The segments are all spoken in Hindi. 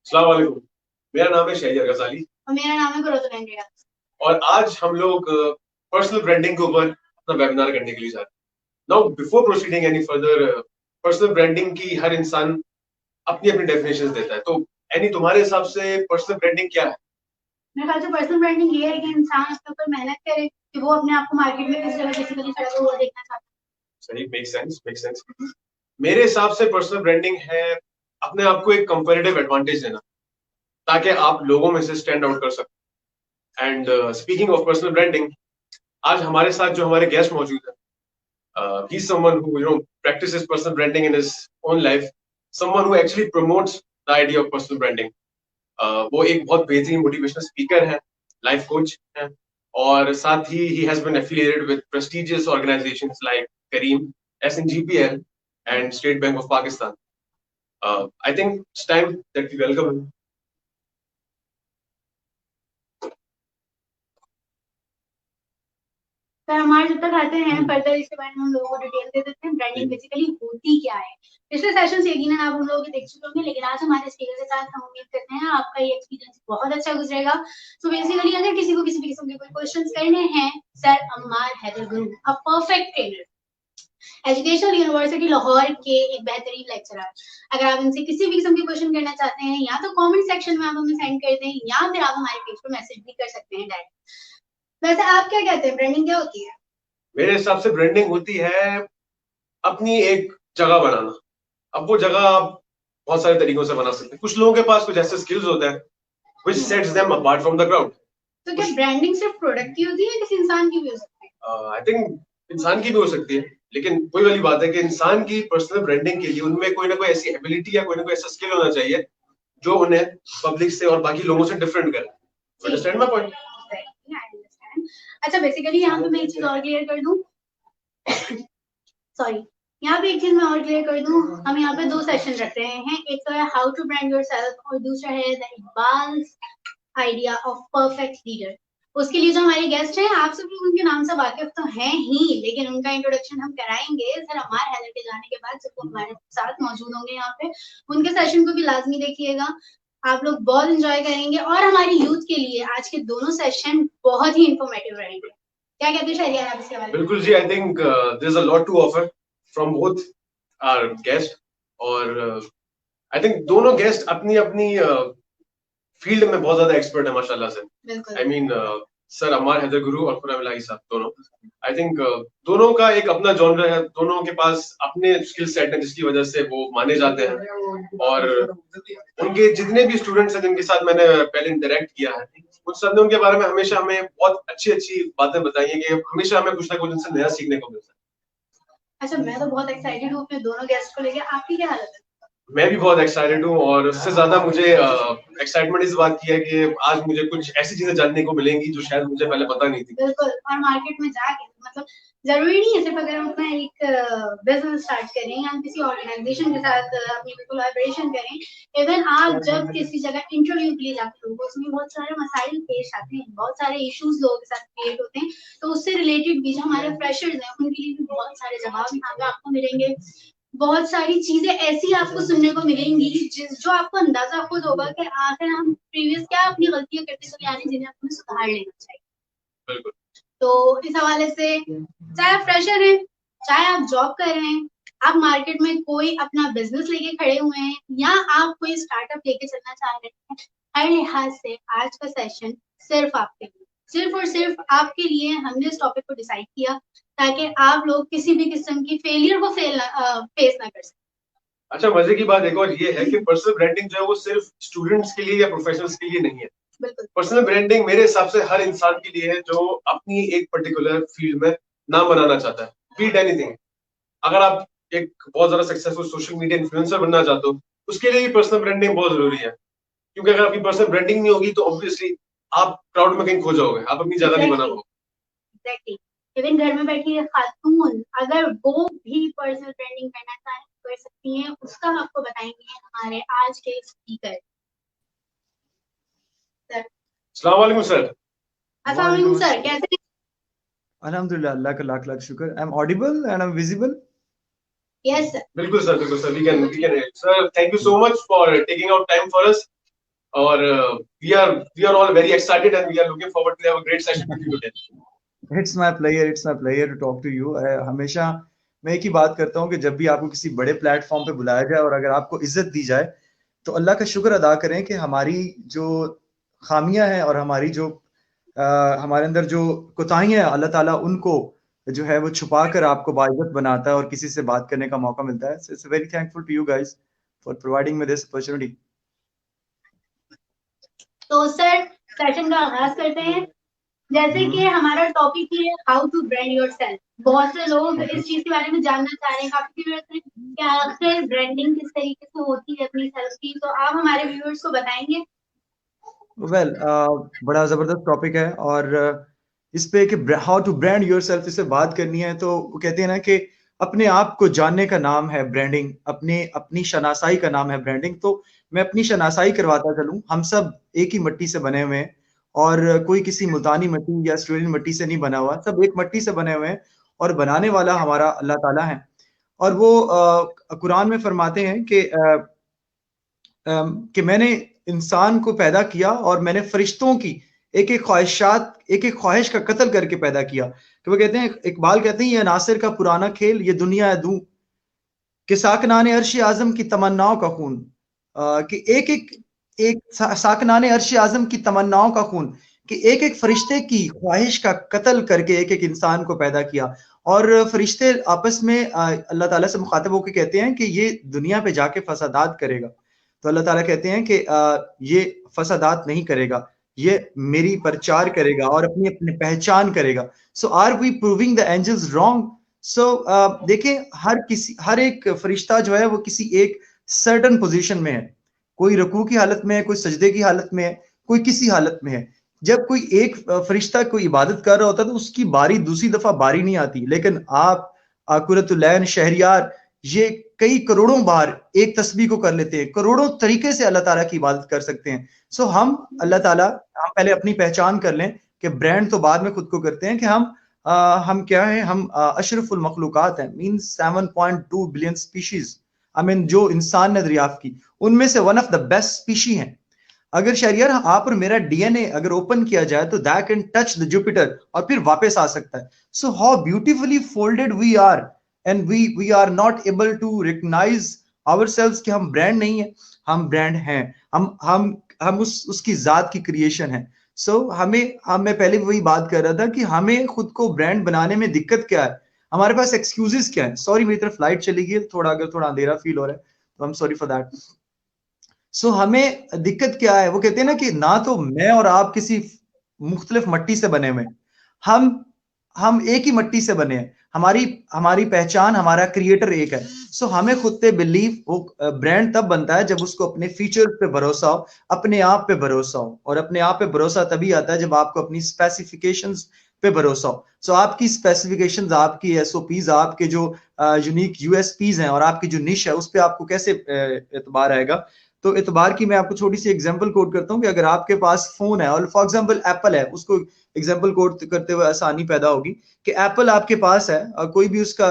अस्सलाम वालेकुम। मेरा नाम है शहरियार गजाली और मेरा नाम है गुरुतो इंडिया। और आज हम लोग पर्सनल ब्रांडिंग के ऊपर अपना वेबिनार करने के लिए जा रहे हैं। Now before proceeding any further, personal branding की हर इंसान अपनी अपनी डेफिनेशन देता है, तो एनी तुम्हारे हिसाब से पर्सनल ब्रांडिंग क्या है? मेरे ख्याल से पर्सनल ब्रांडिंग ये है कि इंसान उसके ऊपर मेहनत करे कि वो अपने आप को मार्केट में किस जगह बेसिकली खड़ा हो वो देखना चाहता सही, मेक सेंस, मेक सेंस। मेरे हिसाब से पर्सनल ब्रांडिंग है अपने आप को एक कंपैरेटिव एडवांटेज देना, ताकि आप लोगों में से स्टैंड आउट कर सको। And speaking of personal branding, आज हमारे साथ जो हमारे गेस्ट मौजूद है, he's someone who practices personal branding in his own life, someone who actually promotes the idea of personal branding. वो एक बहुत बेहतरीन मोटिवेशनल स्पीकर है, लाइफ कोच है, और साथ ही he has been affiliated with prestigious organizations like Careem, SNGPL and State Bank of Pakistan. I think it's time that we welcome him. है। सर हमारे जब तक आते हैं फर्दर इसके बारे में हम लोगों को डिटेल दे देते हैं ब्रांडिंग बेसिकली होती क्या है। पिछले सेशन से यकीनन आप हम लोगों के देख चुके होंगे, लेकिन आज हमारे स्पीकर के साथ हम उम्मीद करते हैं आपका ये एक्सपीरियंस बहुत अच्छा गुजरेगा। सो बेसिकली अगर किसी को किसी भी किस्म के कोई क्वेश्चंस करने हैं, sir Ammar Haider Guru a perfect trainer, educational university Lahore के एक बेहतरीन लेक्चरर, अगर आप इनसे किसी भी किस्म के क्वेश्चन करना चाहते हैं या तो कमेंट सेक्शन में आप हमें सेंड कर दें या फिर आप हमारे पेज पर मैसेज भी कर सकते हैं डायरेक्ट। वैसे आप क्या कहते हैं ब्रांडिंग क्या होती है? मेरे हिसाब से ब्रांडिंग होती है अपनी एक जगह बनाना। अब वो जगह आप बहुत सारे तरीकों से बना सकते हैं। कुछ लोगों के पास कुछ ऐसे स्किल्स होते हैं which sets them apart from the crowd. तो क्या ब्रांडिंग सिर्फ प्रोडक्ट की होती है, किसी इंसान की भी हो सकती है? आई थिंक इंसान की भी हो सकती है, लेकिन वही वाली बात है कि इंसान की पर्सनल ब्रांडिंग के लिए उनमें कोई ना कोई ऐसी एबिलिटी या कोई ना कोई ऐसा स्किल होना चाहिए जो उन्हें पब्लिक से और बाकी लोगों से डिफरेंट करे। Understand my point? अच्छा, बेसिकली यहाँ पे मैं एक चीज और क्लियर कर दूं सॉरी, यहाँ पे एक चीज मैं और क्लियर कर दूं, हम यहाँ पे दो सेशन रख रहे हैं। एक तो है हाउ टू ब्रांड योरसेल्फ और दूसरा है the Iqbal's idea of perfect leader. उसके लिए जो हमारे गेस्ट हैं, आप सब लोग उनके नाम से वाकिफ तो हैं ही, लेकिन उनका इंट्रोडक्शन हम कराएंगे सर अम्मार हैदर के जाने के बाद, जब वो हमारे साथ मौजूद होंगे यहाँ पे। उनके सेशन को भी लाजमी देखिएगा, आप लोग बहुत एंजॉय करेंगे और हमारी यूथ के लिए आज के दोनों सेशन बहुत ही इंफॉर्मेटिव रहेंगे। क्या कहते हैं शहरियार आप इसके बारे में? बिल्कुल जी, I think there is a lot to offer from both our guest, और आई थिंक दोनों गेस्ट अपनी अपनी फील्ड में बहुत ज्यादा एक्सपर्ट है माशाल्लाह से। I mean sir Ammar Haider गुरु और खुरम इलाही साहब दोनों, आई थिंक दोनों का एक अपना जॉनर है, दोनों के पास अपने स्किल सेट है जिसकी वजह से वो माने जाते हैं। और उनके जितने भी स्टूडेंट्स हैं जिनके साथ मैंने पहले इंटरेक्ट किया है, उन सब ने उनके बारे में हमेशा हमें बहुत अच्छी अच्छी बातें बताई है कि हमेशा हमें कुछ ना कुछ उनसे नया सीखने को मिलता है। अच्छा, मैं तो बहुत एक्साइटेड हूँ अपने दोनों गेस्ट को लेकर, आपकी क्या हालत है? मैं भी बहुत एक्साइटेड हूँ, और उससे ज्यादा मुझे एक्साइटमेंट इस बात की है कि आज मुझे कुछ ऐसी चीजें जानने को मिलेंगी जो शायद मुझे पहले पता नहीं थी। बिल्कुल, और मार्केट में जाके मतलब जरूरी नहीं है सिर्फ अगर हम अपना एक बिजनेस स्टार्ट करें या किसी ऑर्गेनाइजेशन के साथ अपनी कोलैबोरेशन करें, इवन आप जब किसी जगह इंटरव्यू के लिए जाते हो उसमें बहुत सारे मसाइल पेश आते हैं, बहुत सारे इश्यूज लोगों के साथ क्रिएट होते हैं, तो उससे रिलेटेड भी जो हमारे फ्रेशर्स हैं उनके लिए भी बहुत सारे जवाब यहाँ पे आपको मिलेंगे। बहुत सारी चीजें ऐसी आपको सुनने को मिलेंगी जो आपको अंदाजा खुद होगा कि आखिर हम प्रीवियस क्या अपनी गलतियां करते चले आ रहे हैं जिन्हें हमें सुधार लेना चाहिए। बिल्कुल। तो इस हवाले से चाहे आप फ्रेशर हैं, चाहे आप जॉब कर रहे हैं, आप मार्केट में कोई अपना बिजनेस लेके खड़े हुए हैं या आप कोई स्टार्टअप लेके चलना चाह रहे हैं, हर लिहाज से आज का सेशन सिर्फ आपके लिए, सिर्फ और सिर्फ आपके लिए हमने इस टॉपिक को डिसाइड किया ताकि आप लोग किसी भी किस्म की फेलियर को फेस ना कर सकें। अच्छा, मजे की बात एक और ये है कि पर्सनल ब्रांडिंग जो है वो सिर्फ स्टूडेंट्स के लिए या प्रोफेशनल्स के लिए नहीं है। पर्सनल ब्रांडिंग मेरे हिसाब से हर इंसान के लिए है जो अपनी एक पर्टिकुलर फील्ड में नाम बनाना चाहता है, बी इट एनीथिंग। अगर आप एक बहुत ज्यादा सक्सेसफुल सोशल मीडिया इन्फ्लुएंसर बनना चाहते हो, उसके लिए भी पर्सनल ब्रांडिंग बहुत जरूरी है, क्योंकि अगर आपकी पर्सनल ब्रांडिंग नहीं होगी तो ऑब्वियसली आप क्राउड में कहीं खो जाओगे, आप अपनी जगह नहीं बना पाओगे। इवन घर में बैठी खातून अगर वो भी पर्सनल ब्रांडिंग करना चाहे कर सकती हैं, उसका आपको बताएंगे हमारे आज के स्पीकर सर। अस्सलाम वालेकुम सर। अस्सलाम वालेकुम सर, कैसे हैं? अल्हम्दुलिल्लाह, अल्लाह का लाख लाख शुक्र। I am audible and I am visible? Yes sir. बिल्कुल सर, बिल्कुल sir, we can sir, thank you so much for taking out time for us. और we are all very excited and we are looking forward to have a great session with you today. It's my pleasure to talk to you. हमेशा मैं एक ही बात करता हूँ कि जब भी आपको किसी बड़े प्लेटफॉर्म पे बुलाया जाए और अगर आपको इज्जत दी जाए तो अल्लाह का शुक्र अदा करें कि हमारी जो खामियां हैं और हमारी जो हमारे अंदर जो कोताहियां हैं अल्लाह ताला उनको जो है वो छुपा कर आपको बाइज्जत बनाता है और किसी से बात करने का मौका मिलता है. So it's very thankful to you guys for providing me this opportunity. तो सर सेशन का आगाज करते हैं. जैसे कि हमारा टॉपिक ही है हाउ टू ब्रांड योरसेल्फ. बहुत से लोग इस चीज के बारे में जानना चाह रहे हैं, काफी व्यूअर्स हैं कि आखिर ब्रांडिंग किस तरीके से होती है अपनी सेल्फ की. तो आप हमारे व्यूअर्स को बताएंगे. वेल बड़ा जबरदस्त टॉपिक है और इस पे कि हाउ टू ब्रांड योरसेल्फ इसे बात करनी है तो वो कहते हैं ना कि अपने आप को जानने का नाम है ब्रांडिंग, अपनी शनासाई का नाम है ब्रांडिंग. तो मैं अपनी शनासाई करवाता चलूं. हम सब एक ही मिट्टी से बने हुए हैं और कोई किसी मुल्तानी मिट्टी या ऑस्ट्रेलियन मिट्टी से नहीं बना हुआ. सब एक मिट्टी से बने हुए हैं और बनाने वाला हमारा अल्लाह ताला है. और वो कुरान में फरमाते हैं कि मैंने इंसान को पैदा किया और मैंने फरिश्तों की एक एक ख्वाहिश का कत्ल करके पैदा किया. तो वो कहते हैं, इकबाल कहते हैं, ये नासिर का पुराना खेल, ये दुनिया है दूं कि साकनाने अर्श आजम की तमन्नाओं का खून, कि एक साकनाने अर्श आजम की तमन्नाओं का खून, कि एक एक फरिश्ते की ख्वाहिश का कत्ल करके एक एक इंसान को पैदा किया. और फरिश्ते आपस में अल्लाह ताला से मुखातब होकर कहते हैं कि ये दुनिया पे जाके फसादात करेगा. तो अल्लाह ताला कहते हैं कि ये फसादात नहीं करेगा, ये मेरी प्रचार करेगा और अपनी अपनी पहचान करेगा. So are we proving the angels wrong? So देखें, हर एक फरिश्ता जो है वो किसी एक सर्टन पोजीशन में है. कोई रुकू की हालत में है, कोई सजदे की हालत में है, कोई किसी हालत में है. जब कोई एक फरिश्ता कोई इबादत कर रहा होता है तो उसकी बारी दूसरी दफा बारी नहीं आती. लेकिन आप आकुरतुलैन, शहरियार, ये कई करोड़ों बार एक तस्बीह को कर लेते हैं, करोड़ों तरीके से अल्लाह ताला की इबादत कर सकते हैं. सो हम पहले अपनी पहचान कर लें कि ब्रांड तो बाद में खुद को करते हैं कि हम क्या है, हम अशरफुल मखलूकात हैं. Means 7.2 billion species, I mean जो इंसान ने दरियाफ्त की उनमें से one of the best species हैं. अगर शहरियार आप और मेरा डीएनए अगर ओपन किया जाए तो that can touch the Jupiter और फिर वापस आ सकता है. So how beautifully folded we are and we are not able to recognize ourselves कि हम ब्रांड नहीं है, हम ब्रांड हैं. हम उसकी जात की क्रिएशन है. मैं पहले वही बात कर रहा था कि हमें खुद को ब्रांड बनाने में दिक्कत क्या है, हमारे पास एक्सक्यूजेस क्या है. सॉरी, मेरी तरफ लाइट चली गई, थोड़ा अंधेरा फील हो रहा है, तो I am sorry for that. So हमें दिक्कत क्या है? वो कहते हैं ना कि ना तो मैं और आप किसी मुख्तलिफ मिट्टी से बने हुए, हम एक ही मिट्टी से बने हैं. हमारी पहचान, हमारा क्रिएटर एक है. सो हमें खुद पे बिलीव, वो ब्रांड तब बनता है जब उसको अपने फीचर्स पे भरोसा हो, अपने आप पे भरोसा हो. और अपने आप पे भरोसा तभी आता है जब आपको अपनी स्पेसिफिकेशंस पे भरोसा हो. सो आपकी स्पेसिफिकेशंस, आपकी एसओपीज, आपके जो यूनिक यूएसपीज हैं और आपकी जो निश है उस पे आपको कैसे एतबार आएगा. तो एतबार की मैं आपको छोटी सी एग्जांपल कोट करता हूँ कि अगर आपके पास फोन है और फॉर एग्जांपल एप्पल है, उसको एग्जांपल कोट करते हुए आसानी पैदा होगी कि एप्पल आपके पास है और कोई भी उसका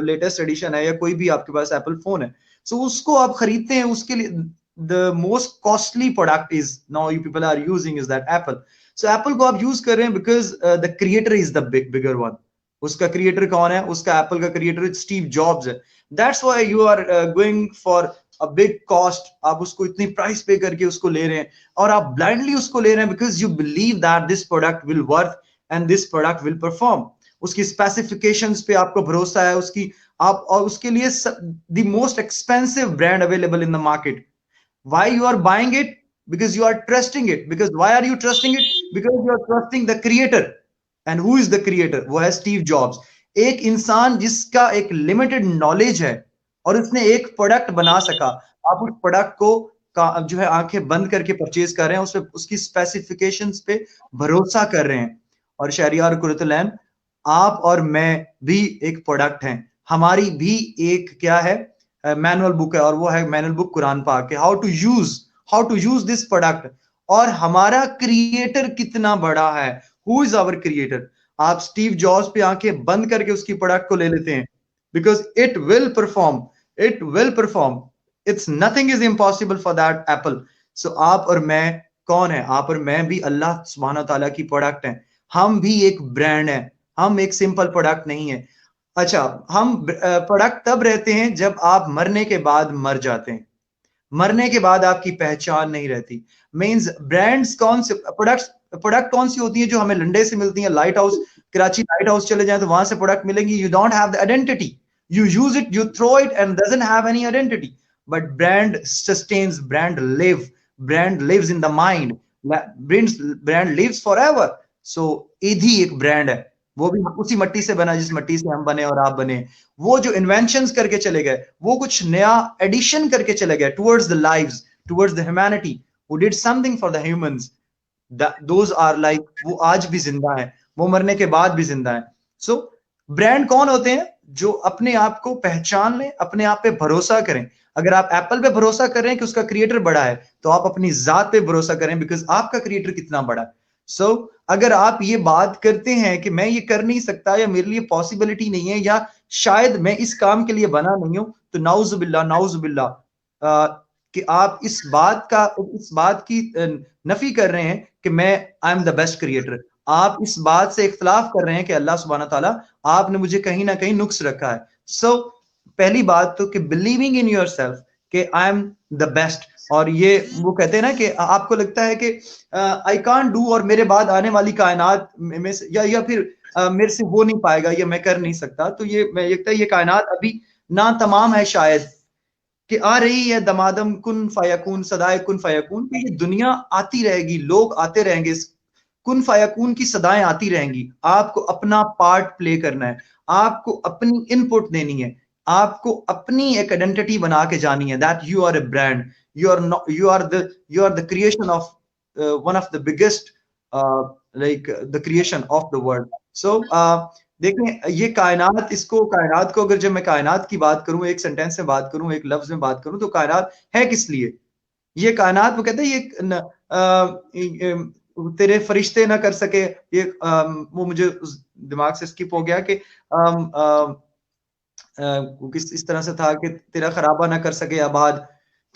लेटेस्ट एडिशन है या कोई भी आपके पास एप्पल फोन है. सो उसको आप खरीदते हैं, उसके लिए the most costly product is now you people are using is that Apple. So Apple को आप यूज कर रहे हैं because the creator is the bigger one. उसका क्रिएटर कौन है? उसका एप्पल का क्रिएटर स्टीव जॉब्स है. That's why you are going for a big cost. आप उसको इतनी प्राइस पे करके उसको ले रहे हैं और आप ब्लाइंडली उसको ले रहे हैं because you believe that this product will work and this product will perform. उसकी स्पेसिफिकेशंस पे आपको भरोसा है, और उसके लिए the most expensive brand available in the market. Why you are buying it? Because you are trusting it. Because why are you trusting it? Because you are trusting the creator. And who is the creator? वो है स्टीव जॉब्स. एक इंसान जिसका एक लिमिटेड नॉलेज है और उसने एक प्रोडक्ट बना सका. आप उस प्रोडक्ट को जो है आंखें बंद करके परचेज कर रहे हैं, उसकी स्पेसिफिकेशंस पे भरोसा कर रहे हैं. और शहरियार कुरतुलैन, आप और मैं भी एक प्रोडक्ट हैं. हमारी भी एक क्या है, मैनुअल बुक है, और वो है मैनुअल बुक कुरान पाक है, how to use this product. और हमारा क्रिएटर कितना बड़ा है, हु इज आवर क्रिएटर. आप स्टीव जॉब्स पे आंखें बंद करके उसकी प्रोडक्ट को ले लेते हैं because it will perform. It's nothing is impossible for that Apple. सो आप और मैं कौन है? आप और मैं भी अल्लाह सुब्हानहू व तआला की प्रोडक्ट हैं। हम भी एक ब्रांड है, हम एक सिंपल प्रोडक्ट नहीं है। अच्छा, हम प्रोडक्ट तब रहते हैं जब आप मरने के बाद मर जाते हैं। मरने के बाद आपकी पहचान नहीं रहती। मींस ब्रांड्स कौन से प्रोडक्ट कौन सी होती है जो हमें लंडे से मिलती है? Lighthouse, Karachi lighthouse चले जाएं तो वहां से प्रोडक्ट मिलेंगी। You don't have the identity, you use it, you throw it and doesn't have any identity. But brand sustains, brand lives in the mind, brand lives forever. So ईदी एक ब्रांड है, वो भी उसी मट्टी से बना जिस मट्टी से हम बने और आप बने। वो जो इन्वेंशंस करके चले गए, वो कुछ नया एडिशन करके चले गए towards the lives, towards the humanity, who did something for the humans. Those are like, वो आज भी जिंदा है, वो मरने के बाद भी जिंदा है। सो ब्रांड कौन होते हैं? जो अपने आप को पहचान लें, अपने आप पे भरोसा करें। अगर आप एप्पल पे भरोसा कर रहे हैं कि उसका क्रिएटर बड़ा है, तो आप अपनी जात पे भरोसा करें, बिकॉज आपका क्रिएटर कितना बड़ा है। सो अगर आप ये बात करते हैं कि मैं ये कर नहीं सकता, या मेरे लिए पॉसिबिलिटी नहीं है, या शायद मैं इस काम के लिए बना नहीं हूं, तो नाउजुबिल्ला कि आप इस बात की नफी कर रहे हैं कि मैं आई एम द बेस्ट क्रिएटर। आप इस बात से इख्तलाफ कर रहे हैं कि अल्लाह सुब्हानहू ताला आपने मुझे कहीं ना कहीं नुक्स रखा है। सो पहली बात तो कि बिलीविंग इन योर सेल्फ कि आई एम द बेस्ट। और ये वो कहते हैं ना कि आपको लगता है कि आई कांट डू, और मेरे बाद आने वाली कायनात में से या फिर मेरे से हो नहीं पाएगा, या मैं कर नहीं सकता, तो ये मैं लगता है ये कायनात अभी ना तमाम है शायद, कि आ रही है दमादम कुन फयकून, सदाए कुन फयकून, कि ये दुनिया आती रहेगी, लोग आते रहेंगे, कुन फयकून की सदाएं आती रहेंगी। आपको अपना पार्ट प्ले करना है, आपको अपनी इनपुट देनी है, आपको अपनी एक आइडेंटिटी बना के जानी है, that you are a brand, you are the creation of one of the biggest like the creation of the world. So देखें, ये कायनात को अगर जब मैं कायनात की बात करूं, एक सेंटेंस में बात करूं, एक लफ्ज में बात करूं, तो कायनात है किस लिए? ये कायनात, वो कहते हैं तेरे फरिश्ते ना कर सके, ये वो मुझे दिमाग से स्किप हो गया कि किस इस तरह से था कि तेरा खराबा ना कर सके आबाद।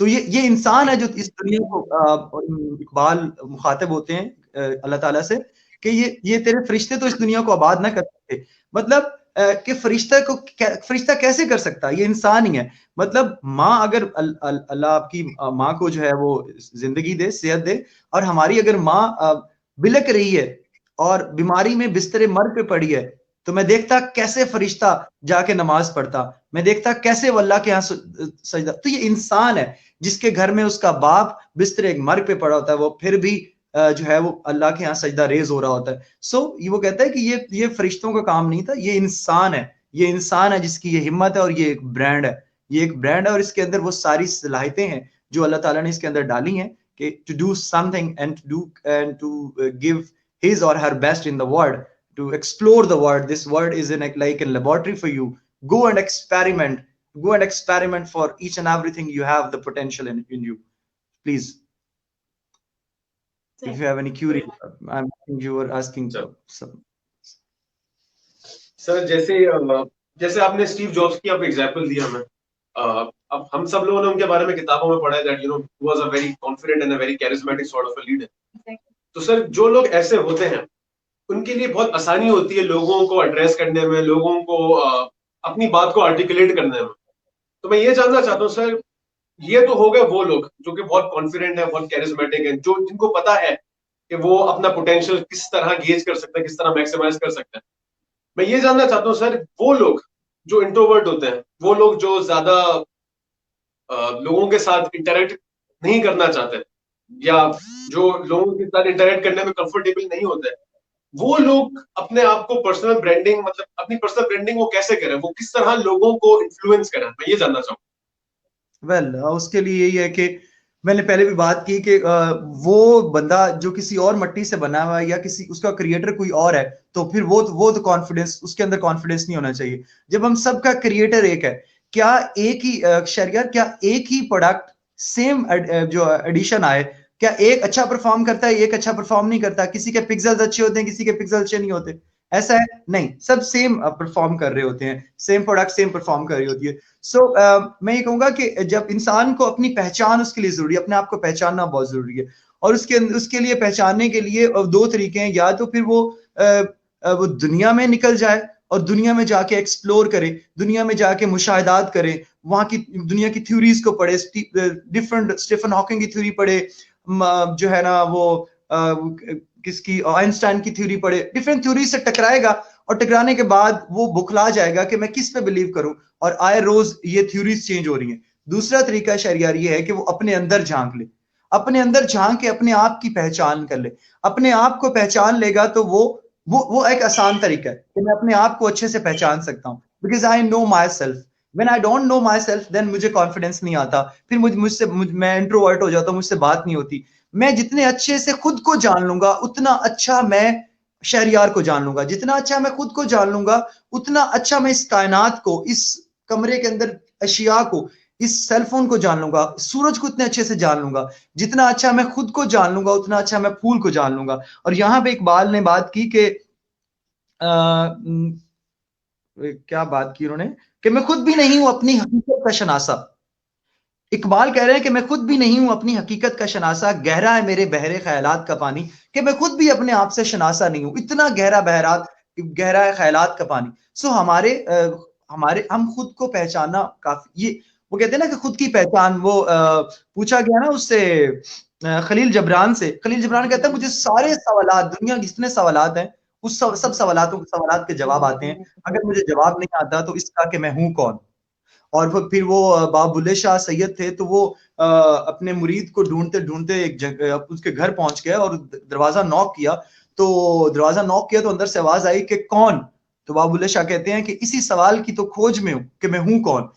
तो ये इंसान है जो इस दुनिया को इकबाल मुखातिब होते हैं अल्लाह ताला से कि ये तेरे फरिश्ते तो इस दुनिया को आबाद ना कर सकते। मतलब कि फरिश्ता कैसे कर सकता है? ये इंसान ही है। मतलब माँ, अगर अल्लाह आपकी माँ को जो है वो जिंदगी दे, सेहत दे, और हमारी अगर माँ बिलक रही है और बीमारी में बिस्तरे मर्ग पे पड़ी है, तो मैं देखता कैसे फरिश्ता जाके नमाज पढ़ता, मैं देखता कैसे वो अल्लाह के यहाँ सजदा। तो ये इंसान है जिसके घर में उसका बाप बिस्तरे मर्ग पे पड़ा होता है, वो फिर भी जो है वो अल्लाह के यहाँ सजदा रेज हो रहा होता है। सो वो कहता है कि ये फरिश्तों का काम नहीं था, ये इंसान है, ये इंसान है जिसकी ये हिम्मत है, और ये एक ब्रांड है, ये एक ब्रांड है, और इसके अंदर वो सारी सलाहियतें हैं जो अल्लाह ताला ने इसके अंदर डाली हैं कि to do something and to give his or her best in the world, to explore the world. This world is like a laboratory for you. Go and experiment for each and everything you have the potential in you. Please, if you have any query, I'm thinking you were asking some. Sir जैसे आपने स्टीव जॉब्स की आप एग्जांपल दिया हमें, अब हम सब लोगों ने उनके बारे में किताबों में पढ़ा है that you know he was a very confident and a very charismatic sort of a leader. तो सर जो लोग ऐसे होते हैं उनके लिए बहुत आसानी होती है लोगों को एड्रेस करने में, लोगों को अपनी बात को आर्टिकुलेट करने में। तो मैं ये जानना चाहता हूँ सर, ये तो हो गए वो लोग जो कि बहुत कॉन्फिडेंट है, बहुत कैरिज्मेटिक है, जो जिनको पता है कि वो अपना पोटेंशियल किस तरह गेज कर सकते हैं, किस तरह मैक्सिमाइज कर सकते हैं। मैं ये जानना चाहता हूँ सर, वो लोग जो इंट्रोवर्ट होते हैं, वो लोग जो ज्यादा लोगों के साथ इंटरेक्ट नहीं करना चाहते, या जो लोगों के साथ इंटरेक्ट करने में कंफर्टेबल नहीं होते, वो लोग अपने आप को पर्सनल ब्रांडिंग, मतलब अपनी पर्सनल ब्रांडिंग वो कैसे करें, वो किस तरह लोगों को इन्फ्लुएंस करें, मैं ये जानना चाहूँ। उसके लिए यही है कि मैंने पहले भी बात की कि वो बंदा जो किसी और मट्टी से बना हुआ है, या किसी उसका क्रिएटर कोई और है, तो फिर वो तो कॉन्फिडेंस, उसके अंदर कॉन्फिडेंस नहीं होना चाहिए। जब हम सबका क्रिएटर एक है, क्या एक ही शरियार, क्या एक ही प्रोडक्ट सेम जो एडिशन आए, क्या एक अच्छा परफॉर्म करता है, एक अच्छा परफॉर्म नहीं करता? किसी के पिक्सल्स अच्छे होते हैं, किसी के पिक्सल अच्छे नहीं होते। ऐसा है नहीं, सब सेम परफॉर्म कर रहे होते हैं, सेम प्रोडक्ट सेम परफॉर्म कर रही होती है। सो मैं ये कहूंगा कि जब इंसान को अपनी पहचान उसके लिए जरूरी है, अपने आप को पहचानना बहुत जरूरी है, और उसके लिए पहचानने के लिए दो तरीके हैं, या तो फिर वो दुनिया में निकल जाए और दुनिया में जाके एक्सप्लोर करे, दुनिया में जाके मुशाहिदात करे, वहां की दुनिया की थ्योरीज को पढ़े, डिफरेंट स्टीफन हॉकिंग की थ्योरी पढ़े, जो है ना वो किसकी आइंस्टाइन की थ्योरी पढ़े, डिफरेंट थ्योरी से टकराएगा, और टकराने के बाद वो बुखला जाएगा कि मैं किस पे बिलीव करूं, और आए रोज ये थ्योरीज चेंज हो रही हैं। दूसरा तरीका शहरियार ये है कि वो अपने अंदर झांक ले, अपने अंदर झांक के अपने आप की पहचान कर ले। अपने आप को पहचान लेगा तो वो एक आसान तरीका है कि मैं अपने आप को अच्छे से पहचान सकता हूं, because I know myself. When I don't know myself then मुझे कॉन्फिडेंस नहीं आता, फिर मैं इंट्रोवर्ट हो जाता हूं, मुझसे बात नहीं होती। मैं जितने अच्छे से खुद को जान लूंगा उतना अच्छा मैं शहरियार को जान लूंगा, जितना अच्छा मैं खुद को जान लूंगा उतना अच्छा मैं इस कायनात को, इस कमरे के अंदर अशिया को, इस सेलफोन को जान लूंगा, सूरज को उतने अच्छे से जान लूंगा। जितना अच्छा मैं खुद को जान लूंगा उतना अच्छा मैं फूल को जान लूंगा। और यहां पे इकबाल ने बात की कि क्या बात की उन्होंने, कि मैं खुद भी नहीं हूं अपनी हकीकत का शनासा। इकबाल कह रहे हैं कि मैं खुद भी नहीं हूं अपनी हकीकत का शनासा, गहरा है मेरे बहरे ख्यालात का पानी, कि मैं खुद भी अपने आप से शनासा नहीं हूं, इतना गहरा है ख्यालात का पानी। सो हमारे हम खुद को पहचानना काफी, ये वो कहते हैं ना कि खुद की पहचान, वो पूछा गया ना उससे, खलील जबरान से। खलील जबरान कहता है मुझे सारे सवालात, दुनिया के जितने सवालात हैं उस सब सवालात के जवाब आते हैं, अगर मुझे जवाब नहीं आता तो इसका कि मैं हूं कौन। और फिर वो बाबा बुल्ले शाह सैयद थे, तो वो अपने मुरीद को ढूंढते ढूंढते एक जगह उसके घर पहुंच गए और दरवाजा नॉक किया। तो अंदर से आवाज आई कि कौन। तो बाबा बुल्ले शाह कहते हैं कि इसी सवाल की तो खोज में हूं कि मैं हूं कौन।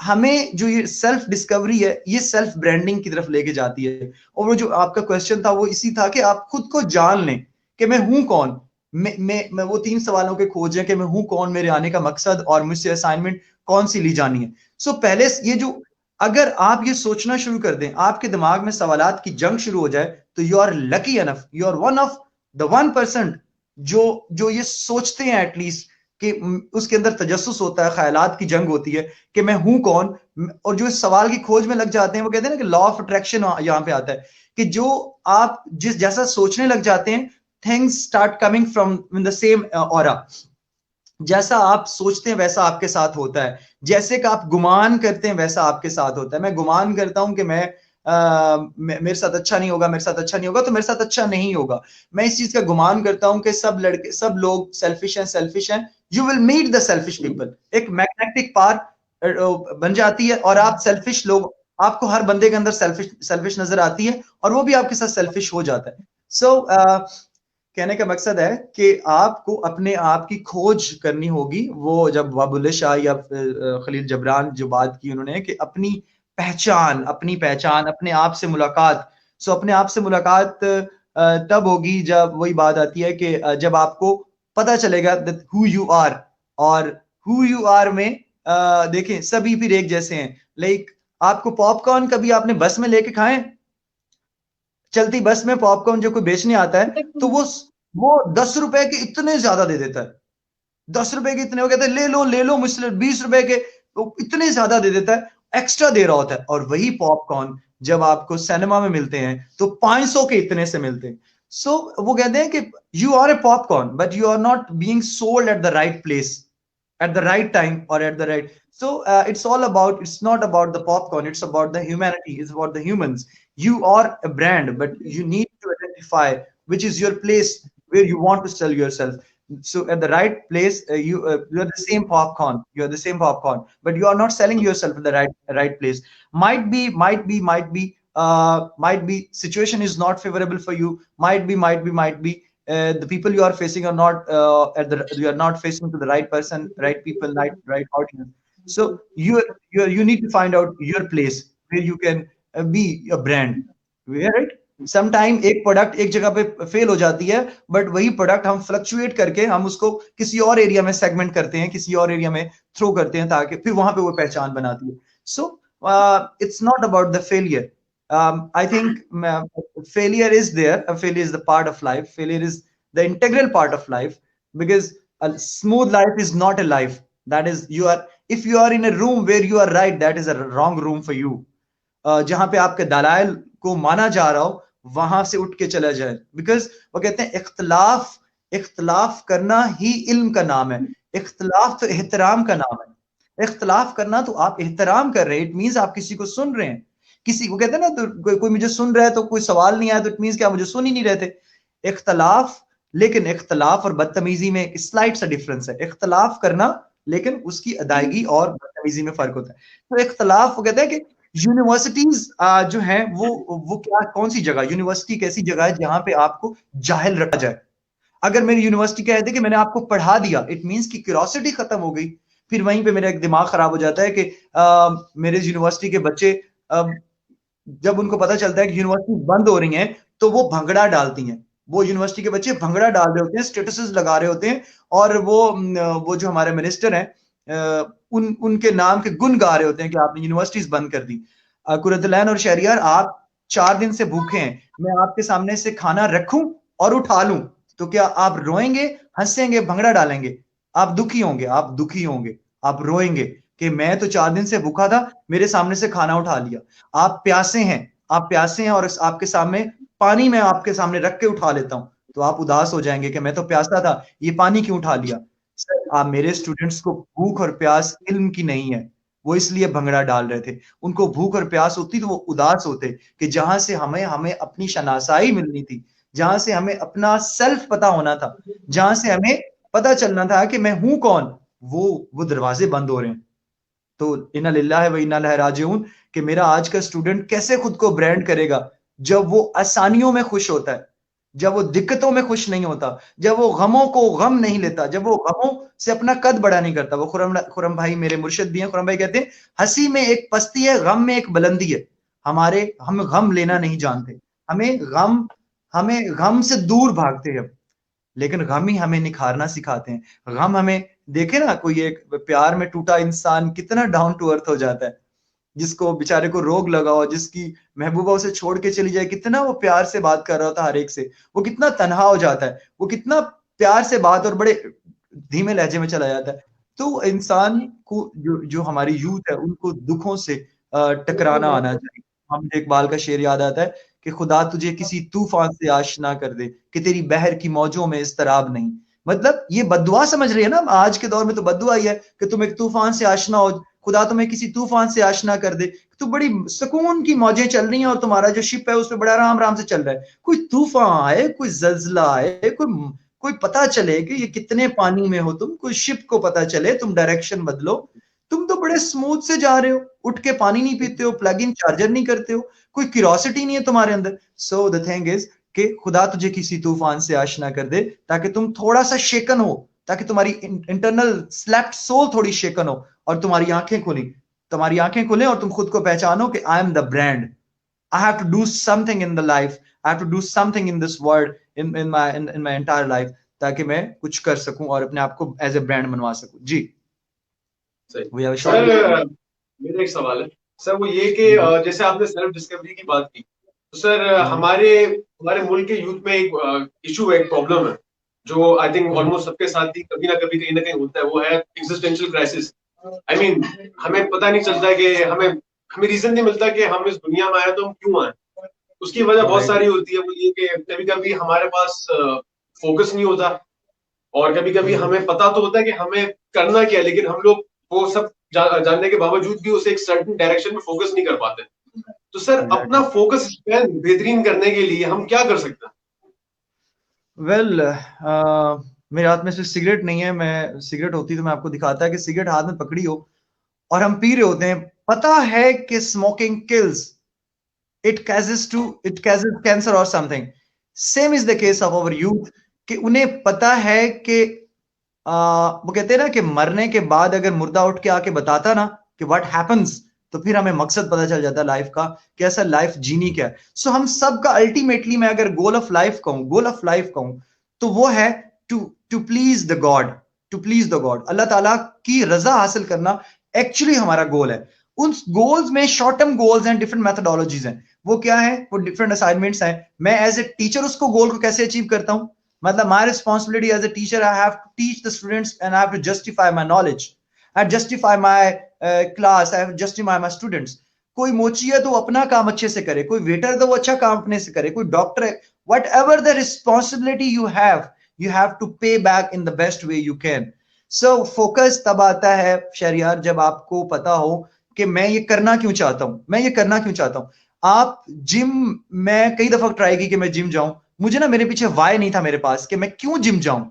हमें जो ये सेल्फ डिस्कवरी है, ये सेल्फ ब्रांडिंग की तरफ लेके जाती है। और वो जो आपका क्वेश्चन था वो इसी था कि आप खुद को जान लें कि मैं हूं कौन। मैं वो 3 सवालों के खोज है कि मैं हूं कौन, मेरे आने का मकसद, और मुझसे असाइनमेंट कौन सी ली जानी है। पहले ये जो, अगर आप ये सोचना शुरू कर दें, आपके दिमाग में सवालात की जंग शुरू हो जाए, तो you are lucky enough, you are one of the 1% जो ये सोचते हैं एटलीस्ट, कि उसके अंदर तजस्सुस होता है, ख्यालात की जंग होती है कि मैं हूं कौन। और जो इस सवाल की खोज में लग जाते हैं, वो कहते हैं ना कि लॉ ऑफ अट्रैक्शन यहां पे आता है, कि जो आप जिस जैसा सोचने लग जाते हैं, things start coming from in the same aura. जैसा आप सोचते हैं वैसा आपके साथ होता है, जैसे कि आप गुमान करते हैं वैसा आपके साथ होता है। मैं गुमान करता हूं कि मेरे साथ अच्छा नहीं होगा, मेरे साथ अच्छा नहीं होगा, तो मेरे साथ अच्छा नहीं होगा। मैं इस चीज का गुमान करता हूं कि सब लोग सेल्फिश हैं। You will meet the selfish people, एक मैग्नेटिक पार बन जाती है, और आप सेल्फिश लोग, आपको हर बंदे के अंदर सेल्फिश नजर आती है, और वो भी आपके साथ सेल्फिश हो जाता है। कहने का मकसद है कि आपको अपने आप की खोज करनी होगी। वो जब बुल्ले शाह या खलील जबरान जो बात की उन्होंने, कि अपनी पहचान, अपने आप से मुलाकात। अपने आप से मुलाकात तब होगी जब वही बात आती है कि जब आपको पता चलेगा दैट हु यू आर। और हु यू आर में देखें सभी फिर एक जैसे हैं। लाइक आपको पॉपकॉर्न कभी आपने बस में लेके खाए, चलती बस में पॉपकॉर्न जो कोई बेचने आता है, तो वो 10 रुपए के इतने ज्यादा दे देता है, 10 रुपए के इतने, वो कहते हैं ले लो मुझसे 20 रुपए के, तो इतने ज्यादा दे देता है, एक्स्ट्रा दे रहा होता है। और वही पॉपकॉर्न जब आपको सिनेमा में मिलते हैं तो 500 के इतने से मिलते हैं। वो कहते हैं कि you are a popcorn but you are not being sold at the right place, at the right time, or at the right. It's not about the popcorn, it's about the humanity, it's about the humans. You are a brand, but you need to identify which is your place where you want to sell yourself. So at the right place, you are the same popcorn, but you are not selling yourself at the right place. Might be situation is not favorable for you. Might be the people you are facing are not you are not facing to the right person, right people, right audience. So you need to find out your place where you can be a brand, right? Sometime एक प्रोडक्ट एक जगह पे फेल हो जाती है, बट वही प्रोडक्ट हम फ्लक्चुएट करके हम उसको किसी और एरिया में सेगमेंट करते हैं, किसी और एरिया में थ्रो करते हैं, ताकि फिर वहां पे वो पहचान बनाती है। So it's not about the failure. I think failure is there. Failure is the part of life. Failure is the integral part of life. because a smooth life is not a life. That is, you are, if you are in a room where you are right, that is a wrong room for you. जहां पे आपके दलाइल को माना जा रहा हो, वहां से उठ के चला जाए, बिकॉज वो कहते हैं इख्तलाफ इख्तलाफ करना ही इल्म का नाम है, इख्तलाफ तो एहतराम का नाम है। इख्तलाफ करना तो आप एहतराम कर रहे हैं, इट मीन्स आप किसी को सुन रहे हैं, किसी को कहते हैं ना, तो कोई मुझे सुन रहा है तो कोई सवाल नहीं आया तो इट मीन्स क्या, मुझे सुन ही नहीं रहते। इख्तलाफ, लेकिन इख्तलाफ और बदतमीजी में एक स्लाइट सा डिफरेंस है। इख्तलाफ करना, लेकिन उसकी अदायगी और बदतमीजी में फर्क होता है। तो इख्तलाफ, वो कहते हैं कि यूनिवर्सिटीज जो है वो क्या, कौन सी जगह, यूनिवर्सिटी कैसी जगह है जहां पे आपको जाहिल रखा जाए। अगर मेरी यूनिवर्सिटी कहते कि मैंने आपको पढ़ा दिया, इट मींस की क्यूरियोसिटी खत्म हो गई। फिर वहीं पे मेरा एक दिमाग खराब हो जाता है कि मेरे यूनिवर्सिटी के बच्चे जब उनको पता चलता है कि यूनिवर्सिटी बंद हो रही हैं, तो वो भंगड़ा डालती हैं, वो यूनिवर्सिटी के बच्चे भंगड़ा डाल रहे होते हैं, स्टेटसेस लगा रहे होते हैं, और वो जो हमारे मिनिस्टर हैं उनके नाम के गुण गा रहे होते हैं कि आपने यूनिवर्सिटीज बंद कर दी। कुरतलैन और शहरियार, आप 4 दिन से भूखे हैं, मैं आपके सामने से खाना रखूं और उठा लूं, तो क्या आप रोएंगे, हंसेंगे, भंगड़ा डालेंगे? आप दुखी होंगे, आप दुखी होंगे, आप रोएंगे कि मैं तो 4 दिन से भूखा था, मेरे सामने से खाना उठा लिया। आप प्यासे हैं, आप प्यासे हैं, और आपके सामने पानी मैं आपके सामने रख के उठा लेता हूं, तो आप उदास हो जाएंगे कि मैं तो प्यासा था, ये पानी क्यों उठा लिया? सर, आप, मेरे स्टूडेंट्स को भूख और प्यास इल्म की नहीं है, वो इसलिए भंगड़ा डाल रहे थे। उनको भूख और प्यास होती तो वो उदास होते कि जहां से हमें अपनी शनासाई मिलनी थी, जहां से हमें अपना सेल्फ पता होना था, जहां से हमें पता चलना था कि मैं हूं कौन, वो दरवाजे बंद हो रहे हैं। तो इन्ना लिल्लाहि व इन्ना इलैहि राजिऊन, कि मेरा आज का स्टूडेंट कैसे खुद को ब्रांड करेगा जब वो आसानियों में खुश होता है, जब वो दिक्कतों में खुश नहीं होता, जब वो गमों को गम नहीं लेता, जब वो गमों से अपना कद बड़ा नहीं करता। वो खुरम भाई मेरे मुर्शिद भी हैं, खुरम भाई कहते हैं हंसी में एक पस्ती है, गम में एक बुलंदी है। हम गम लेना नहीं जानते, हमें गम से दूर भागते हैं, लेकिन गम ही हमें निखारना सिखाते हैं। गम हमें, देखे ना, कोई एक प्यार में टूटा इंसान कितना डाउन टू अर्थ हो जाता है, जिसको बेचारे को रोग लगा हो, जिसकी महबूबा उसे छोड़ के चली जाए, कितना वो प्यार से बात कर रहा होता हर एक से, वो कितना तन्हा हो जाता है, वो कितना प्यार से बात और बड़े धीमे लहजे में चला जाता है। तो इंसान को, जो हमारी यूथ है, उनको दुखों से टकराना आना चाहिए। हम इकबाल का शेर याद आता है कि खुदा तुझे किसी तूफान से आशना कर दे कि तेरी बहर की मौजों में इस्तराब नहीं। मतलब ये बद्दुआ समझ रही है ना, आज के दौर में तो बद्दुआ ही है कि तुम एक तूफान से आशना हो, खुदा तुम्हें किसी तूफान से आशना कर दे, तो बड़ी सुकून की मौजें चल रही हैं और तुम्हारा जो शिप है उसमें बड़ा आराम आराम से चल रहा है। कोई तूफान आए, कोई जल्जला आए, कोई पता चले कि ये कितने पानी में हो तुम, कोई शिप को पता चले, तुम डायरेक्शन बदलो, तुम तो बड़े स्मूथ से जा रहे हो, उठ के पानी नहीं पीते हो, प्लग इन चार्जर नहीं करते हो, कोई क्यूरियोसिटी नहीं है तुम्हारे अंदर। सो द थिंग इज कि खुदा तुझे किसी तूफान से आशना कर दे ताकि तुम थोड़ा सा शेकन हो, ताकि तुम्हारी इंटरनल स्लैप्ड सोल थोड़ी शेकन हो और तुम्हारी आंखें खुलें और तुम खुद को पहचानो कि I am the brand, I have to do something in the life, I have to do something in this world, in my entire life, ताकि मैं कुछ कर सकूं और अपने आप को एज ए ब्रांड बनवा सकूं। जी सही। सर, मेरा एक सवाल है सर, वो ये कि जैसे आपने सेल्फ डिस्कवरी की बात की, तो सर हमारे मुल्क के यूथ में एक इशू है, एक प्रॉब्लम है, जो आई थिंक ऑलमोस्ट सबके साथ ही कभी ना कभी कहीं ना कहीं होता है, वो है एग्जिस्टेंशियल क्राइसिस। आई मीन हमें पता नहीं चलता कि हमें रीजन नहीं मिलता कि हम इस दुनिया में आए तो हम क्यों आए। उसकी वजह बहुत सारी होती है। वो ये कि कभी कभी हमारे पास फोकस नहीं होता, और कभी कभी हमें पता तो होता है कि हमें करना क्या है, लेकिन हम लोग वो सब जानने के बावजूद भी उसे एक सर्टेन डायरेक्शन में फोकस नहीं कर पाते। तो सर अपना फोकस बेहतरीन करने के लिए हम क्या कर सकते हैं? वेल, मेरे हाथ में सिर्फ सिगरेट नहीं है, मैं सिगरेट होती तो मैं आपको दिखाता है कि सिगरेट हाथ में पकड़ी हो और हम पी रहे होते हैं। पता है कि smoking kills, it causes cancer और something. Same is the case of our youth, कि उन्हें पता है कि वो कहते हैं ना कि मरने के बाद अगर मुर्दा उठ के आके बताता ना कि व्हाट हैपेंस, तो फिर हमें मकसद पता चल जाता है लाइफ का, कि ऐसा लाइफ जीनी क्या है। सो हम सब का अल्टीमेटली, मैं अगर गोल ऑफ लाइफ कहूं तो वो है टू प्लीज द गॉड, अल्लाह ताला की रजा हासिल करना एक्चुअली हमारा गोल है। उन गोल्स में शॉर्ट टर्म गोल्स हैं, डिफरेंट मेथोडोलॉजीज हैं। वो क्या है? वो डिफरेंट असाइनमेंट्स हैं। मैं एज ए टीचर उसको गोल को कैसे अचीव करता हूं? मतलब my responsibility as a teacher, I have to teach the students and I have to justify my knowledge, I justify my class, I have to justify my students. कोई मोची है तो अपना काम अच्छे से करे, कोई वेटर है तो वो अच्छा काम अपने से करे, कोई डॉक्टर है, whatever the responsibility you have to pay back in the best way you can. So focus तब आता है शहरियार जब आपको पता हो कि मैं ये करना क्यों चाहता हूं, मैं ये करना क्यों चाहता हूं. आप जिम, मैं कई दफा ट्राई की कि मैं जिम जाऊं, मुझे ना मेरे पीछे वाई नहीं था मेरे पास कि मैं क्यों जिम जाऊं.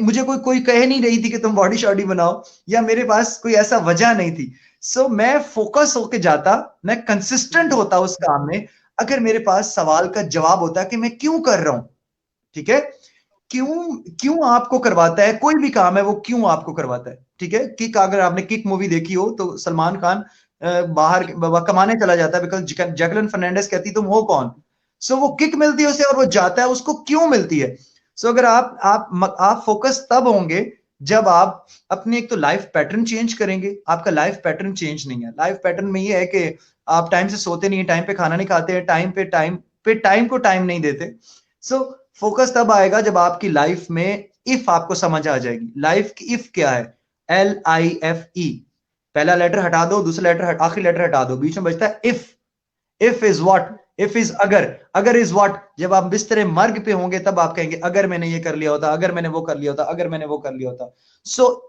मुझे कोई कह नहीं रही थी कि तुम बॉडी शॉडी बनाओ, या मेरे पास कोई ऐसा वजह नहीं थी. मैं फोकस होके जाता, मैं कंसिस्टेंट होता उस काम में, अगर मेरे पास सवाल का जवाब होता कि मैं क्यों कर रहा हूं. ठीक है, क्यों आपको करवाता है कोई भी काम है, वो क्यों आपको करवाता है. ठीक है, किक, अगर आपने किक मूवी देखी हो तो सलमान खान बाहर कमाने चला जाता है बिकॉज जैकलिन फर्नांडिस कहती तुम हो कौन. वो किक मिलती है उसे और वो जाता है, उसको क्यों मिलती है. अगर आप फोकस तब होंगे जब आप अपने एक तो लाइफ पैटर्न चेंज करेंगे. आपका लाइफ पैटर्न चेंज नहीं है. लाइफ पैटर्न में ये है कि आप टाइम से सोते नहीं है, टाइम पे खाना नहीं खाते हैं, टाइम को टाइम नहीं देते. फोकस तब आएगा जब आपकी लाइफ में इफ आपको समझ आ जाएगी. लाइफ की इफ क्या है, LIFE. पहला लेटर हटा दो, दूसरा लेटर आखिरी लेटर हटा दो, बीच में बचता है if. If is what, if is अगर इज व्हाट. जब आप बिस्तरे मर्ग पे होंगे तब आप कहेंगे अगर मैंने ये कर लिया होता, अगर मैंने वो कर लिया होता, अगर मैंने वो कर लिया होता.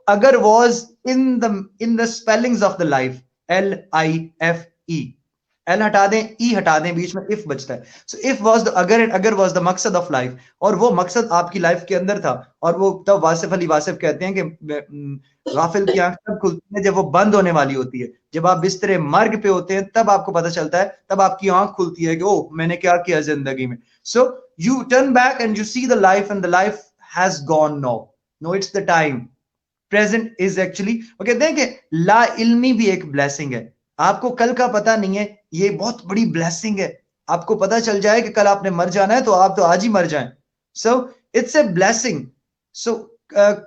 अगर was in the spellings of the life, LIFE. L हटा दें, ई हटा दें, बीच में इफ बचता है. इफ वाज द अगर, एंड अगर वाज द मकसद ऑफ लाइफ, और वो मकसद आपकी लाइफ के अंदर था. और वो तब वासिफ अली वासिफ कहते हैं कि गाफिल की आंख तब खुलती है जब वो बंद होने वाली होती है. जब आप बिस्तरे मर्ग पे होते हैं तब आपको पता चलता है, तब आपकी आंख खुलती है कि ओ मैंने क्या किया जिंदगी में. You turn back and you see the life, and the life has gone. No it's the time. Present is actually, वो कहते हैं कि ला इल्मी भी एक ब्लेसिंग है. आपको कल का पता नहीं है, ये बहुत बड़ी ब्लेसिंग है. आपको पता चल जाए कि कल आपने मर जाना है तो आप तो आज ही मर जाएं. It's a blessing.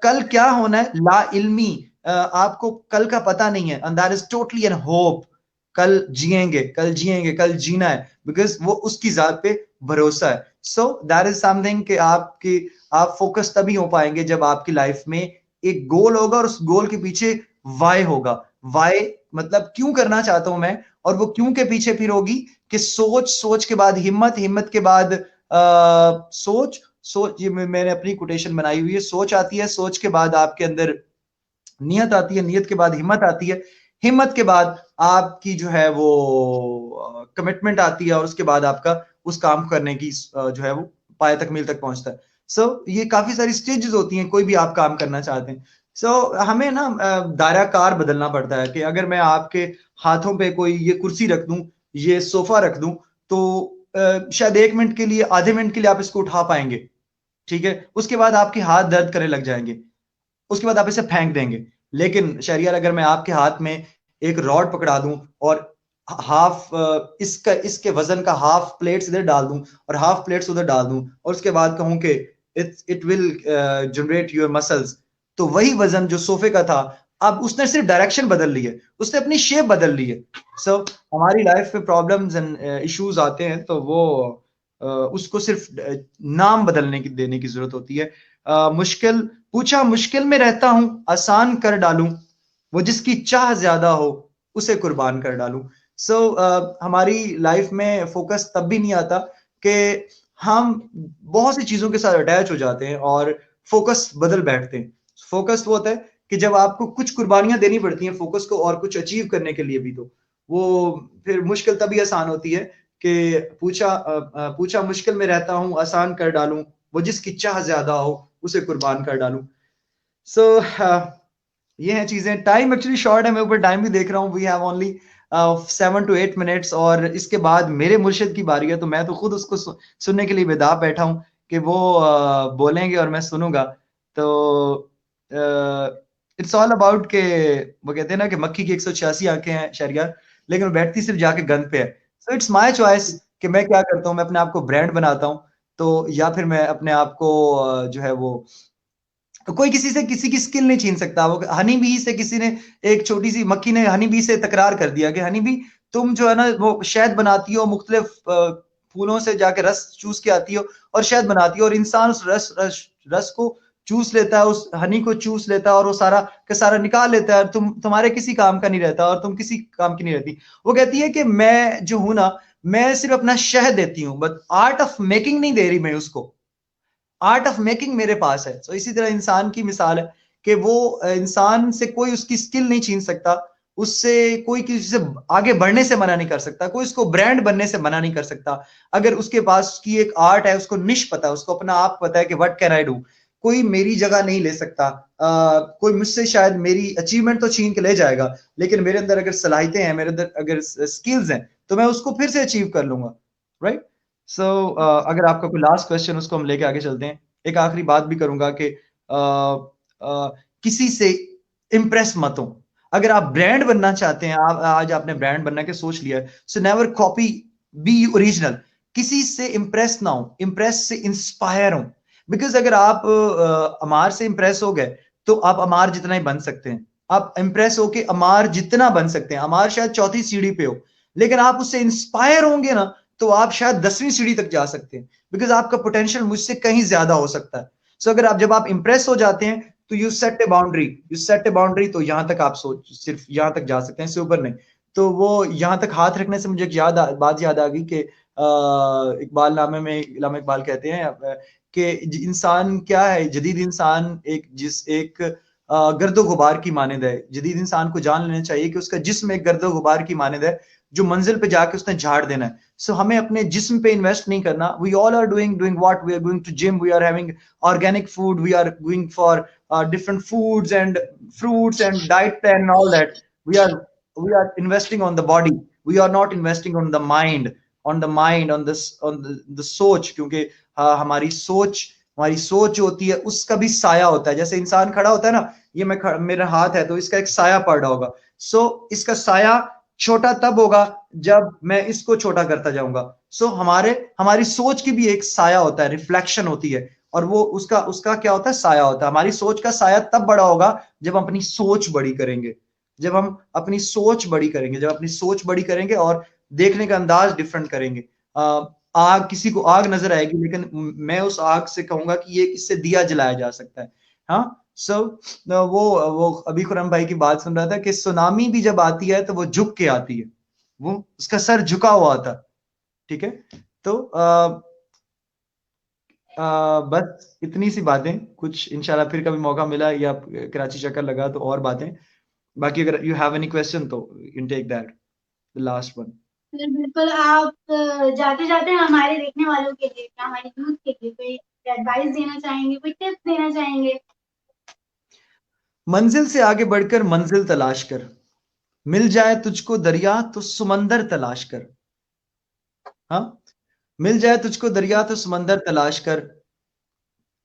कल क्या होना है, ला इल्मी, आपको कल का पता नहीं है, and that is totally an hope. कल जिएंगे, कल जीना है, बिकॉज वो उसकी जात पे भरोसा है. दैट इज समथिंग कि आप फोकस तभी हो पाएंगे जब आपकी लाइफ में एक गोल होगा और उस गोल के पीछे वाई होगा. वाई मतलब क्यों करना चाहता हूं मैं, और वो क्यों के पीछे फिर होगी कि सोच के बाद हिम्मत के बाद सोच. ये मैंने अपनी कोटेशन बनाई हुई है. सोच आती है, सोच के बाद आपके अंदर नियत आती है, नियत के बाद हिम्मत आती है, हिम्मत के बाद आपकी जो है वो कमिटमेंट आती है, और उसके बाद आपका उस काम करने की जो है वो पाए तकमील तक पहुंचता है. ये काफी सारी स्टेजेस होती हैं कोई भी आप काम करना चाहते हैं. हमें ना दायरा कार बदलना पड़ता है कि अगर मैं आपके हाथों पे कोई ये कुर्सी रख दूं, ये सोफा रख दूं, तो शायद 1 मिनट के लिए, आधे मिनट के लिए आप इसको उठा पाएंगे. ठीक है, उसके बाद आपके हाथ दर्द करने लग जाएंगे, उसके बाद आप इसे फेंक देंगे. लेकिन शहरियार, अगर मैं आपके हाथ में एक रॉड पकड़ा दूं और हाफ इसके वजन का हाफ प्लेट्स इधर डाल दूं और हाफ प्लेट्स उधर डाल दूं, और उसके बाद कहूं कि it will generate your muscles, तो वही वजन जो सोफे का था, अब उसने सिर्फ डायरेक्शन बदल ली है, उसने अपनी शेप बदल ली है. हमारी लाइफ में प्रॉब्लम्स एंड इश्यूज आते हैं तो वो उसको सिर्फ नाम देने की जरूरत होती है. मुश्किल में रहता हूं, आसान कर डालूं, वो जिसकी चाह ज्यादा हो उसे कुर्बान कर डालूं. हमारी लाइफ में फोकस तब भी नहीं आता कि हम बहुत सी चीजों के साथ अटैच हो जाते हैं और फोकस बदल बैठते हैं. फोकस वो होता है कि जब आपको कुछ कुर्बानियां देनी पड़ती हैं फोकस को और कुछ अचीव करने के लिए भी, तो वो फिर मुश्किल तभी आसान होती है कि पूछा मुश्किल में रहता हूं, आसान कर डालूं, वो जिसकी चाह ज्यादा हो उसे कुर्बान कर डालूं. ये हैं चीजें. टाइम एक्चुअली शॉर्ट है, मैं ऊपर टाइम भी देख रहा हूँ. We have only 7 to 8 minutes, और इसके बाद मेरे मुर्शिद की बारी है, तो मैं तो खुद उसको सुनने के लिए बेदाब बैठा हूँ कि वो बोलेंगे और मैं सुनूंगा. तो इट्स ऑल अबाउट के वो कहते हैं ना कि मक्खी की 186 आंखें हैं शहरियार, लेकिन वो बैठती सिर्फ जाके गंद पे है. इट्स माय चॉइस कि मैं क्या करता हूँ. मैं अपने आप को ब्रांड बनाता हूँ, तो या फिर मैं अपने आप को जो है वो, कोई किसी से किसी की स्किल नहीं छीन सकता. वो हनी बी से किसी ने, एक छोटी सी मक्खी ने हनी बी से तकरार कर दिया कि हनी बी तुम जो है ना वो शहद बनाती हो, मुख्तलिफ फूलों से जाके रस चूस के आती है और शहद बनाती है, और इंसान उस रस को चूस लेता है, उस हनी को चूस लेता है और वो सारा का सारा निकाल लेता है, और तुम्हारे किसी काम का नहीं रहता और तुम किसी काम की नहीं रहती। वो कहती है कि मैं जो हूं ना, मैं सिर्फ अपना शहद देती हूँ, बट आर्ट ऑफ मेकिंग नहीं दे रही मैं उसको। आर्ट ऑफ मेकिंग मेरे पास है। सो इसी तरह इंसान की मिसाल है कि वो इंसान से कोई उसकी स्किल नहीं छीन सकता, उससे कोई किसी से आगे बढ़ने से मना नहीं कर सकता, कोई उसको ब्रांड बनने से मना नहीं कर सकता। अगर उसके पास की एक आर्ट है, उसको निश पता है, उसको अपना आप पता है कि व्हाट कैन आई डू, कोई मेरी जगह नहीं ले सकता। कोई मुझसे शायद मेरी अचीवमेंट तो छीन के ले जाएगा, लेकिन मेरे अंदर अगर सलाहियतें हैं, मेरे अंदर अगर स्किल्स हैं, तो मैं उसको फिर से अचीव कर लूंगा। राइट। सो अगर आपका कोई लास्ट क्वेश्चन, उसको हम लेके आगे चलते हैं। एक आखिरी बात भी करूंगा कि किसी से इम्प्रेस मत हो। अगर आप ब्रांड बनना चाहते हैं, आज आपने ब्रांड बनना के सोच लिया है, so never copy, B original. किसी से इम्प्रेस ना हो, इम्प्रेस से इंस्पायर हो। बिकॉज अगर आप अमार से इम्प्रेस हो गए तो आप अमार जितना ही बन सकते हैं। आप इम्प्रेस होके अमार जितना बन सकते हैं। अमार शायद चौथी सीढ़ी पे हो, लेकिन आप उससे इंस्पायर होंगे ना, तो आप शायद 10वीं सीढ़ी तक जा सकते हैं, बिकॉज आपका पोटेंशियल मुझसे कहीं ज्यादा हो सकता है। सो अगर आप जब आप इंप्रेस हो जाते हैं तो यू सेट ए बाउंड्री, तो यहां तक आप सोच, सिर्फ यहां तक जा सकते हैं, इससे ऊपर नहीं। तो वो यहां तक हाथ रखने से मुझे एक बात याद आ गई कि इकबाल नामे में इलामा इकबाल कहते हैं कि इंसान क्या है, जदीद इंसान एक गर्दो गुबार की मानद है। जदीद इंसान को जान लेना चाहिए कि उसका जिस्म एक गर्दो गुबार की मानद है, जो मंजिल पे जाके उसने झाड़ देना है। सो हमें अपने जिस्म पे इन्वेस्ट नहीं करना। We all are doing what, we are going to gym, we are having organic food, we are going for different foods and fruits and diet plan and all that. We are investing on the body, we are not investing on the mind, on this on the सोच। क्योंकि हमारी सोच होती है, उसका भी साया होता है। जैसे इंसान खड़ा होता है ना, ये मेरा हाथ है तो इसका एक साया पड़ रहा होगा। सो इसका साया छोटा तब होगा जब मैं इसको छोटा करता जाऊंगा। सो हमारी सोच की भी एक साया होता है, रिफ्लेक्शन होती है, और वो उसका क्या होता है, साया होता है। हमारी सोच का साया तब बड़ा होगा जब हम अपनी सोच बड़ी करेंगे, जब अपनी सोच बड़ी करेंगे और देखने का अंदाज डिफरेंट करेंगे। आग, किसी को आग नजर आएगी, लेकिन मैं उस आग से कहूंगा कि ये इससे दिया जलाया जा सकता है। हाँ। सो वो अभी खुरम भाई की बात सुन रहा था कि सुनामी भी जब आती है तो वो झुक के आती है, वो उसका सर झुका हुआ था। ठीक है। तो बस इतनी सी बातें, कुछ इंशाल्लाह फिर कभी मौका मिला या कराची चक्कर लगा तो और बातें। बाकी अगर यू हैव एनी क्वेश्चन तो you can take that, the last one. बिल्कुल। आप जाते जाते हमारे देखने वालों के लिए, हमारे यूथ के लिए कोई एडवाइस देना चाहेंगे, कोई टिप्स देना चाहेंगे? मंजिल से आगे बढ़कर मंजिल तलाश कर, मिल जाए तुझको दरिया तो समंदर तलाश कर। हाँ, मिल जाए तुझको दरिया तो समंदर तलाश कर।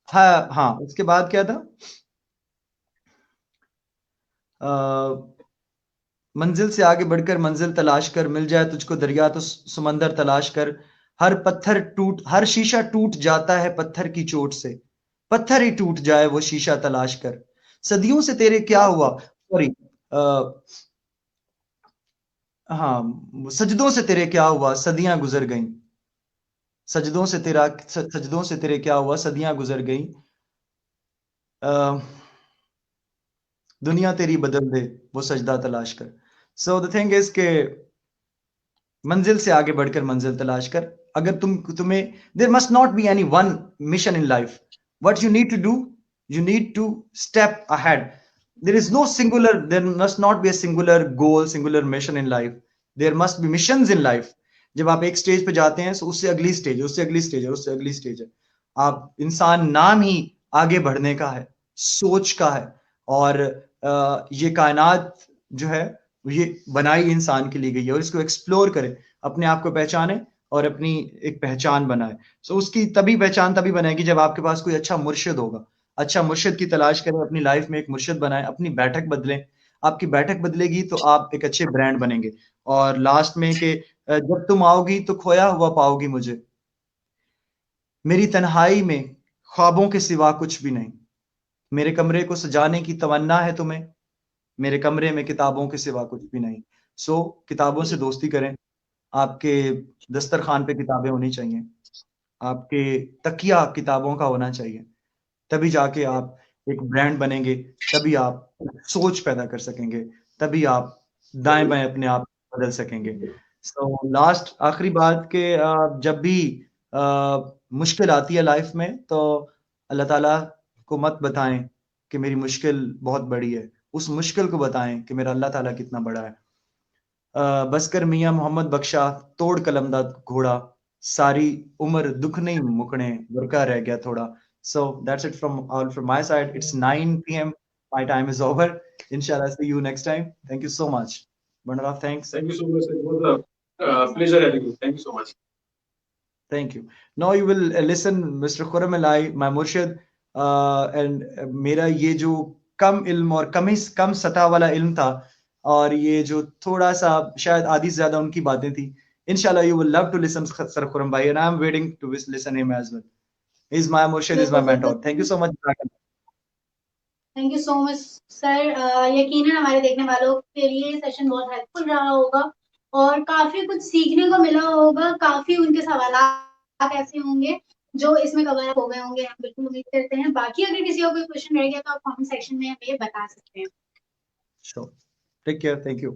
हाँ हाँ, उसके बाद क्या था? मंजिल से आगे बढ़कर मंजिल तलाश कर, मिल जाए तुझको दरिया तो समंदर तलाश कर। हर शीशा टूट जाता है पत्थर की चोट से, पत्थर ही टूट जाए वो शीशा तलाश कर। सदियों से तेरे क्या हुआ, सॉरी, हाँ, सजदों से तेरे क्या हुआ, सदियां गुजर गईं। सजदों से तेरे क्या हुआ, सदियां गुजर गईं। दुनिया तेरी बदल दे वो सजदा तलाश कर। सो द थिंग इज के मंजिल से आगे बढ़कर मंजिल तलाश कर। अगर तुम्हें, there must not be any one mission in life. What you need to do, you need to step ahead. There must not be a singular goal, singular mission in life. There must be missions in life. जब आप एक स्टेज पे जाते हैं तो उससे अगली स्टेज, उससे अगली स्टेज है, उससे अगली स्टेज है। आप इंसान नाम ही आगे बढ़ने का है, सोच का है। और ये कायनात जो है ये बनाई इंसान के लिए गई है, और इसको एक्सप्लोर करें, अपने आप को पहचाने और अपनी एक पहचान बनाए। सो उसकी पहचान तभी बनेगी जब आपके पास कोई अच्छा मुर्शिद होगा। अच्छा मुर्शिद की तलाश करें, अपनी लाइफ में एक मुर्शिद बनाएं, अपनी बैठक बदलें। आपकी बैठक बदलेगी तो आप एक अच्छे ब्रांड बनेंगे। और लास्ट में कि जब तुम आओगी तो खोया हुआ पाओगी मुझे, मेरी तन्हाई में ख्वाबों के सिवा कुछ भी नहीं। मेरे कमरे को सजाने की तमन्ना है तुम्हें, मेरे कमरे में किताबों के सिवा कुछ भी नहीं। सो किताबों से दोस्ती करें, आपके दस्तरखान पे किताबें होनी चाहिए, आपके तकिया किताबों का होना चाहिए, तभी जाके आप एक ब्रांड बनेंगे, तभी आप सोच पैदा कर सकेंगे, तभी आप दाएं बाएं अपने आप बदल सकेंगे। सो लास्ट आखिरी बात के जब भी मुश्किल आती है लाइफ में तो अल्लाह ताला को मत बताएं कि मेरी मुश्किल बहुत बड़ी है, उस मुश्किल को बताएं कि मेरा अल्लाह ताला कितना बड़ा है। बस कर मियां मोहम्मद बख्शा, तोड़ कलम दा घोड़ा, सारी उम्र दुख नहीं मुकने, वर्का रह गया थोड़ा। So that's it from all from my side. It's 9 p.m. My time is over. Inshallah, see you next time. Thank you so much. Bandaraf, thanks. Thank you so much. It was a pleasure having you. Thank you so much. Thank you. Now you will listen, Mr. Khurram Alai, my Murshid, and मेरा ये जो कम इल्म और कम सतह वाला इल्म था और ये जो थोड़ा सा शायद आधी से ज्यादा उनकी बातें थी, Inshallah you will love to listen Sir Khurram bhai, and I am waiting to listen him as well. He's my Murshid, he's my mentor. Thank you so much. Thank you so much sir. यकीनन हमारे देखने वालों के लिए सेशन बहुत हेल्पफुल रहा होगा और काफी कुछ सीखने को मिला होगा, काफी उनके सवाल ऐसे होंगे जो इसमें कवर हो गए होंगे, हम बिल्कुल उम्मीद करते हैं। बाकी अगर किसी को कोई क्वेश्चन रह गया तो आप कमेंट सेक्शन में हमें बता सकते हैं। Sure. Take care. Thank you.